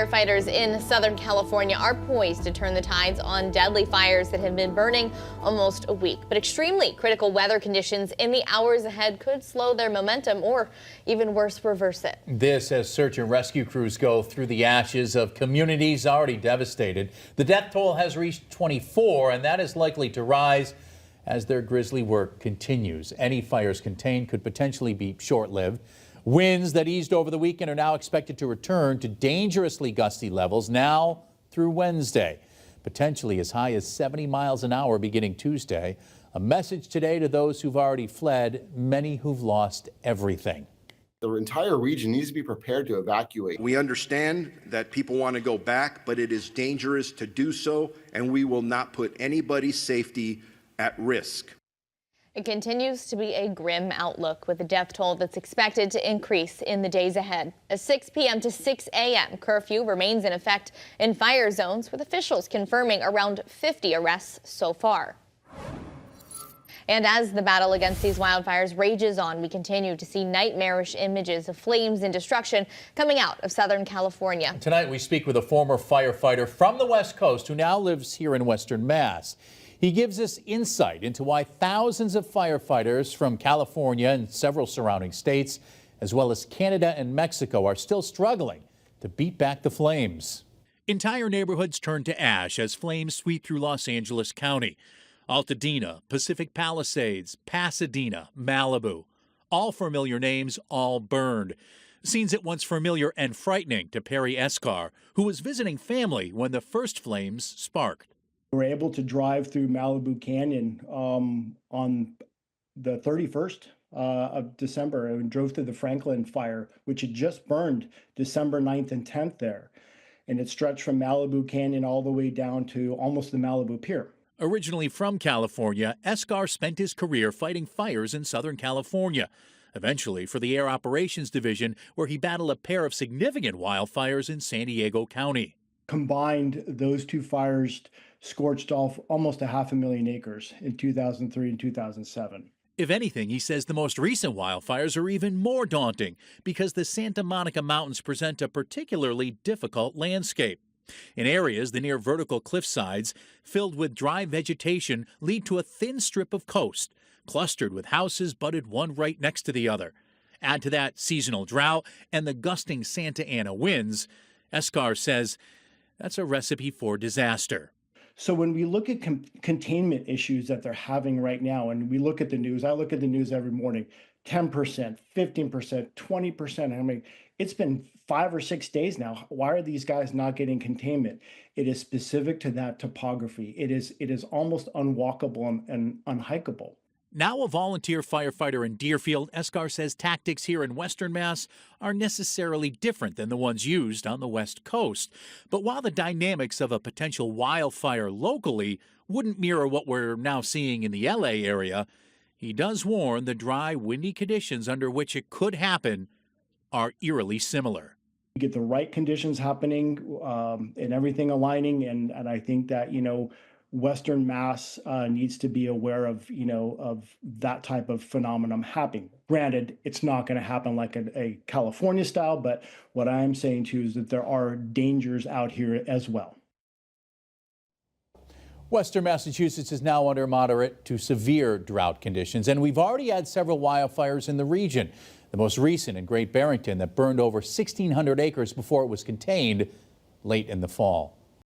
Firefighters in Southern California are poised to turn the tides on deadly fires that have been burning almost a week. But extremely critical weather conditions in the hours ahead could slow their momentum or even worse, reverse it. This as search and rescue crews go through the ashes of communities already devastated. The death toll has reached 24, and that is likely to rise as their grisly work continues. Any fires contained could potentially be short-lived. Winds that eased over the weekend are now expected to return to dangerously gusty levels now through Wednesday, potentially as high as 70 miles an hour beginning Tuesday. A message today to those who've already fled, many who've lost everything. The entire region needs to be prepared to evacuate. We understand that people want to go back, but it is dangerous to do so, and we will not put anybody's safety at risk. It continues to be a grim outlook with a death toll that's expected to increase in the days ahead. A 6 p.m. to 6 a.m. curfew remains in effect in fire zones, with officials confirming around 50 arrests so far. And as the battle against these wildfires rages on, we continue to see nightmarish images of flames and destruction coming out of Southern California. Tonight we speak with a former firefighter from the West Coast who now lives here in Western Mass. He gives us insight into why thousands of firefighters from California and several surrounding states, as well as Canada and Mexico, are still struggling to beat back the flames. Entire neighborhoods turn to ash as flames sweep through Los Angeles County. Altadena, Pacific Palisades, Pasadena, Malibu. All familiar names, all burned. Scenes at once familiar and frightening to Perry Escar, who was visiting family when the first flames sparked. We were able to drive through Malibu Canyon on the 31st of December and drove through the Franklin fire, which had just burned December 9th and 10th there. And it stretched from Malibu Canyon all the way down to almost the Malibu Pier. Originally from California, Escar spent his career fighting fires in Southern California. Eventually for the Air Operations Division, where he battled a pair of significant wildfires in San Diego County. Combined, those two fires scorched off almost 500,000 acres in 2003 and 2007. If anything, he says the most recent wildfires are even more daunting because the Santa Monica Mountains present a particularly difficult landscape. In areas, the near vertical cliff sides, filled with dry vegetation, lead to a thin strip of coast, clustered with houses butted one right next to the other. Add to that seasonal drought and the gusting Santa Ana winds, Escar says that's a recipe for disaster. So when we look at containment issues that they're having right now, and we look at the news, I look at the news every morning, 10%, 15%, 20%. I mean, it's been 5 or 6 days now. Why are these guys not getting containment? It is specific to that topography. It is almost unwalkable and unhikeable. Now a volunteer firefighter in Deerfield, Escar says tactics here in Western Mass are necessarily different than the ones used on the West Coast. But while the dynamics of a potential wildfire locally wouldn't mirror what we're now seeing in the LA area, he does warn the dry, windy conditions under which it could happen are eerily similar. You get the right conditions happening and everything aligning, and I think that, Western Mass needs to be aware of, of that type of phenomenon happening. Granted, it's not going to happen like a California style, but what I'm saying to you is that there are dangers out here as well. Western Massachusetts is now under moderate to severe drought conditions, and we've already had several wildfires in the region. The most recent in Great Barrington that burned over 1,600 acres before it was contained late in the fall.